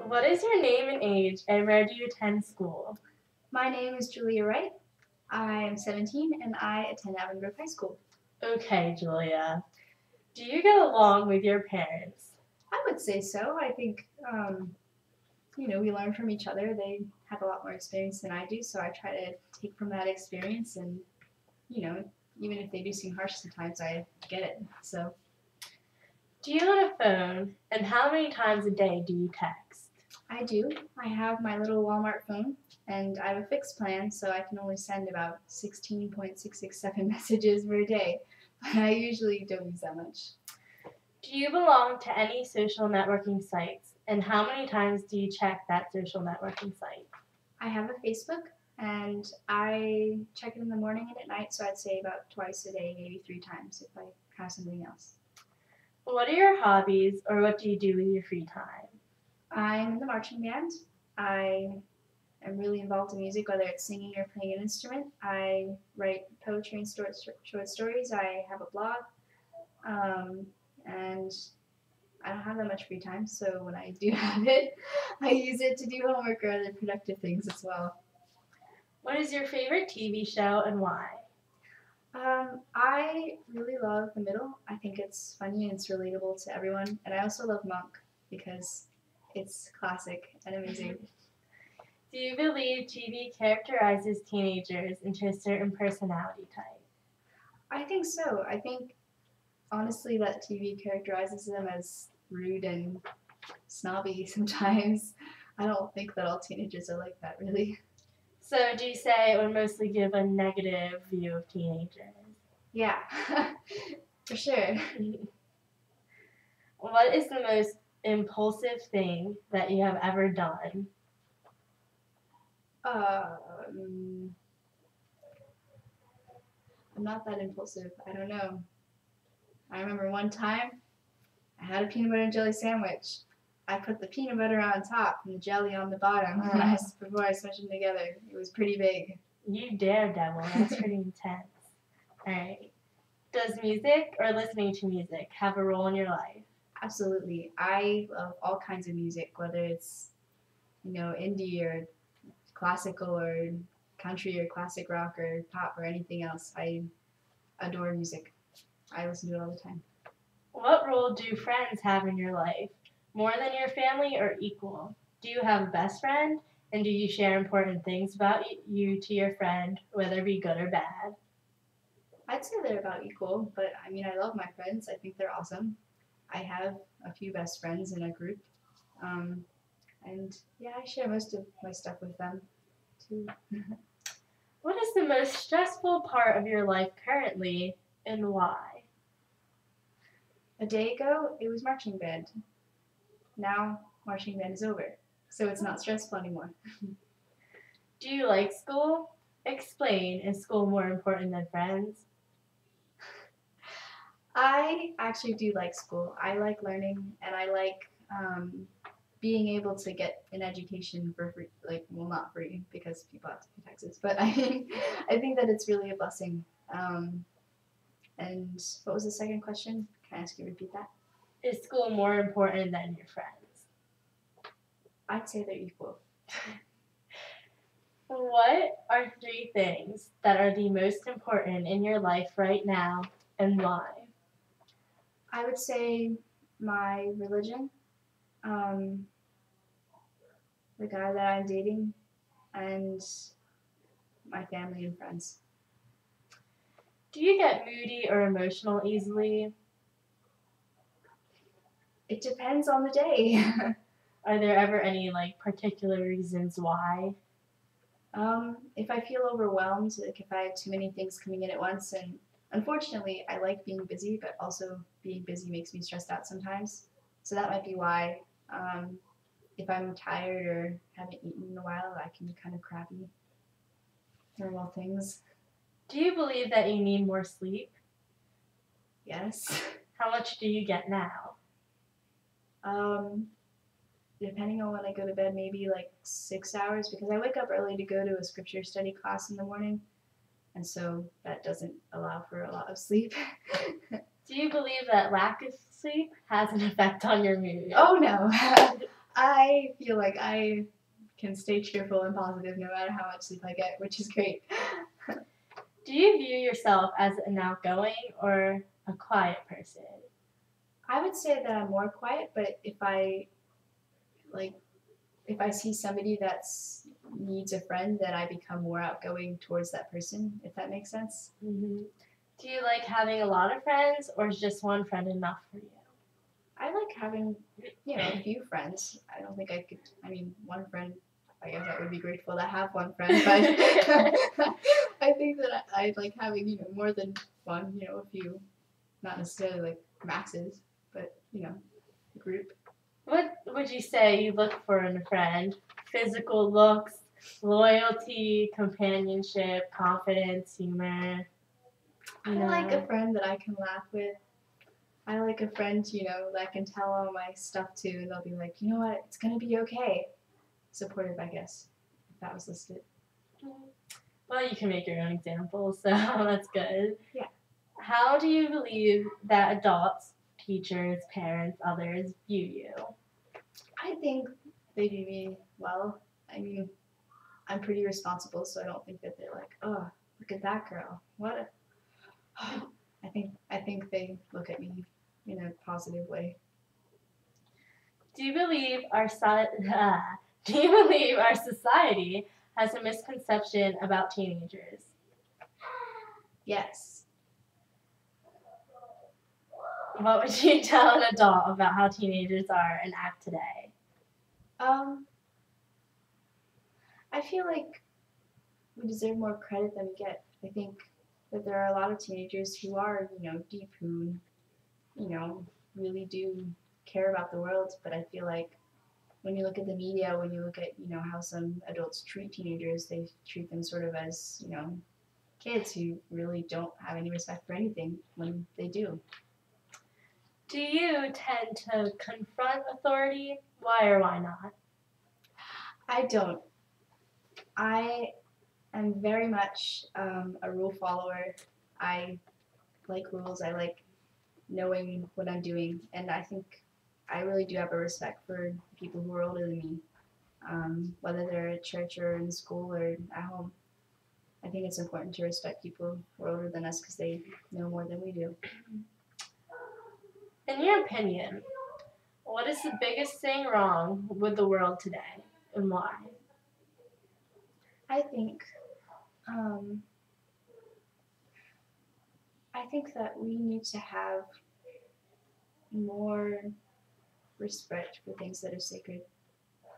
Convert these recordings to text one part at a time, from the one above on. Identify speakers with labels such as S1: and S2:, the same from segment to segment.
S1: What is your name and age, and where do you attend school?
S2: My name is Julia Wright. I am 17 and I attend Avongrove High School.
S1: Okay, Julia. Do you get along with your parents?
S2: I would say so. I think, we learn from each other. They have a lot more experience than I do, so I try to take from that experience and, even if they do seem harsh sometimes, I get it. So
S1: Do you own a phone, and how many times a day do you text?
S2: I do. I have my little Walmart phone, and I have a fixed plan, so I can only send about 16.667 messages per day. But I usually don't use that much.
S1: Do you belong to any social networking sites, and how many times do you check that social networking site?
S2: I have a Facebook, and I check it in the morning and at night, so I'd say about twice a day, maybe 3 times if I have something else.
S1: What are your hobbies, or what do you do with your free time?
S2: I'm in the marching band. I am really involved in music, whether it's singing or playing an instrument. I write poetry and short stories. I have a blog, and I don't have that much free time, so when I do have it, I use it to do homework or other productive things as well.
S1: What is your favorite TV show and why?
S2: I really love The Middle. I think it's funny and it's relatable to everyone. And I also love Monk because it's classic and amazing.
S1: Do you believe TV characterizes teenagers into a certain personality type?
S2: I think so. I think, honestly, that TV characterizes them as rude and snobby sometimes. I don't think that all teenagers are like that, really.
S1: So do you say it would mostly give a negative view of teenagers?
S2: Yeah, for sure.
S1: What is the most impulsive thing that you have ever done?
S2: I'm not that impulsive. I don't know. I remember one time I had a peanut butter and jelly sandwich. I put the peanut butter on top and the jelly on the bottom before I smushed them together. It was pretty big.
S1: You daredevil, that's pretty intense. Alright. Does music or listening to music have a role in your life?
S2: Absolutely. I love all kinds of music, whether it's, indie or classical or country or classic rock or pop or anything else. I adore music. I listen to it all the time.
S1: What role do friends have in your life? More than your family or equal? Do you have a best friend? And do you share important things about you to your friend, whether it be good or bad?
S2: I'd say they're about equal, but I love my friends. I think they're awesome. I have a few best friends in a group. Um, and yeah, I share most of my stuff with them too.
S1: What is the most stressful part of your life currently, and why?
S2: A day ago, it was marching band. Now, marching band is over, so it's not stressful anymore.
S1: Do you like school? Explain. Is school more important than friends?
S2: I actually do like school. I like learning, and I like being able to get an education for free. Not free because people have to pay taxes, but I think that it's really a blessing. And what was the second question? Can I ask you to repeat that?
S1: Is school more important than your friends?
S2: I'd say they're equal.
S1: What are three things that are the most important in your life right now and why?
S2: I would say my religion, um, the guy that I'm dating, and my family and friends.
S1: Do you get moody or emotional easily?
S2: It depends on the day.
S1: Are there ever any particular reasons why?
S2: If I feel overwhelmed, like if I have too many things coming in at once, and unfortunately, I like being busy, but also being busy makes me stressed out sometimes. So that might be why. Um, if I'm tired or haven't eaten in a while, I can be kind of crappy. Normal things.
S1: Do you believe that you need more sleep?
S2: Yes.
S1: How much do you get now?
S2: Um, Depending on when I go to bed, maybe like 6 hours because I wake up early to go to a scripture study class in the morning, and so that doesn't allow for a lot of sleep.
S1: Do you believe that lack of sleep has an effect on your mood?
S2: Oh no, I feel like I can stay cheerful and positive no matter how much sleep I get, which is great.
S1: Do you view yourself as an outgoing or a quiet person?
S2: I would say that I'm more quiet, but like if I see somebody that's needs a friend, then I become more outgoing towards that person, if that makes sense.
S1: Mm-hmm. Do you like having a lot of friends or is just one friend enough for you?
S2: I like having, a few friends. I don't think I could, I mean, one friend, I guess I would be grateful to have one friend, but I think that I like having, more than one, a few, not necessarily like masses, but, a group.
S1: What would you say you look for in a friend? Physical looks, loyalty, companionship, confidence, humor.
S2: I like a friend that I can laugh with. I like a friend, that I can tell all my stuff to, and they'll be like, you know what, it's gonna be okay. Supportive, I guess, if that was listed.
S1: Well, you can make your own examples, so that's good.
S2: Yeah.
S1: How do you believe that adults, teachers, parents, others view you?
S2: I think they do me well. I mean, I'm pretty responsible, so I don't think that they're like, oh, look at that girl. What? I think they look at me in a positive way.
S1: Do you believe our do you believe our society has a misconception about teenagers?
S2: Yes.
S1: What would you tell an adult about how teenagers are and act today?
S2: Um, I feel like we deserve more credit than we get. I think that there are a lot of teenagers who are, deep, who, really do care about the world. But I feel like when you look at the media, when you look at, how some adults treat teenagers, they treat them sort of as, kids who really don't have any respect for anything when they do.
S1: Do you tend to confront authority? Why or why not?
S2: I don't. I am very much a rule follower. I like rules. I like knowing what I'm doing, and I think I really do have a respect for people who are older than me, whether they're at church or in school or at home. I think it's important to respect people who are older than us because they know more than we do.
S1: In your opinion, what is the biggest thing wrong with the world today and why?
S2: I think um, I think that we need to have more respect for things that are sacred.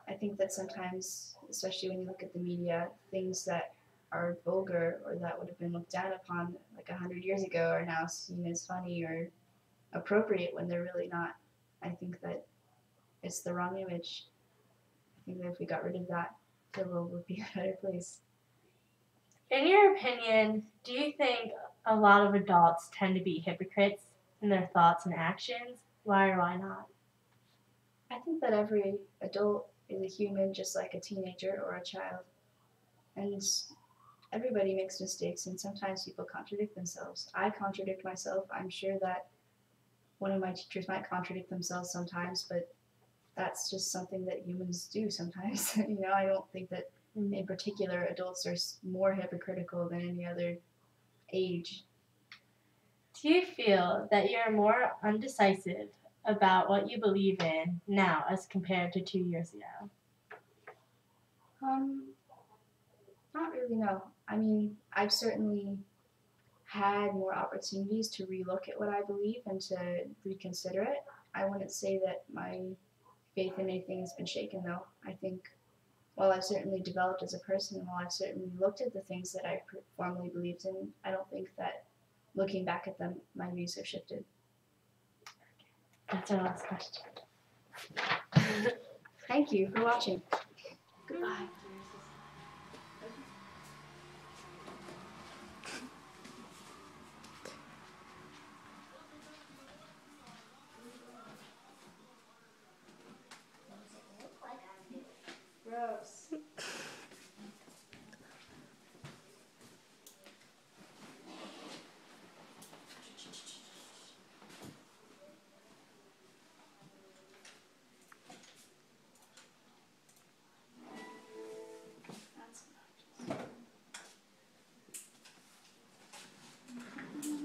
S2: I think that sometimes, especially when you look at the media, things that are vulgar or that would have been looked down upon like 100 years ago are now seen as funny or appropriate when they're really not. I think that it's the wrong image. I think that if we got rid of that, the world would be a better place.
S1: In your opinion, do you think a lot of adults tend to be hypocrites in their thoughts and actions? Why or why not?
S2: I think that every adult is a human just like a teenager or a child. And everybody makes mistakes, and sometimes people contradict themselves. I contradict myself. I'm sure that one of my teachers might contradict themselves sometimes, but that's just something that humans do sometimes. I don't think that in particular, adults are more hypocritical than any other age.
S1: Do you feel that you're more undecisive about what you believe in now as compared to 2 years ago?
S2: Not really, no. I mean, I've certainly had more opportunities to relook at what I believe and to reconsider it. I wouldn't say that my faith in anything has been shaken, though. I think while I've certainly developed as a person, and while I've certainly looked at the things that I formerly believed in, I don't think that looking back at them, my views have shifted.
S1: That's our last question.
S2: Thank you for watching. Goodbye. Gross.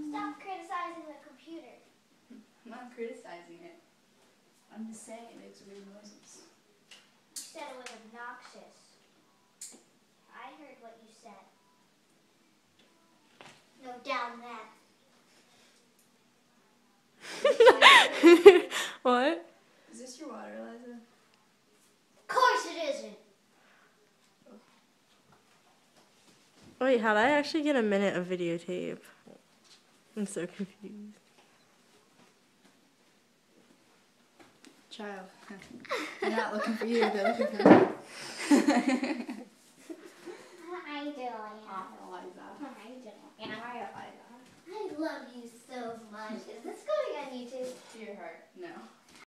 S3: Stop criticizing the computer.
S2: I'm not criticizing it. I'm just saying it makes weird noises.
S3: You said it was obnoxious. I heard what you said. No, down that.
S4: What?
S2: Is this your water, Eliza?
S3: Of course it isn't.
S4: Wait, how'd I actually get a minute of videotape? I'm so confused.
S2: Child. They're not looking for you, they're looking for me.
S3: How you doing?
S2: Eliza.
S3: How you doing? I love you so much. Is this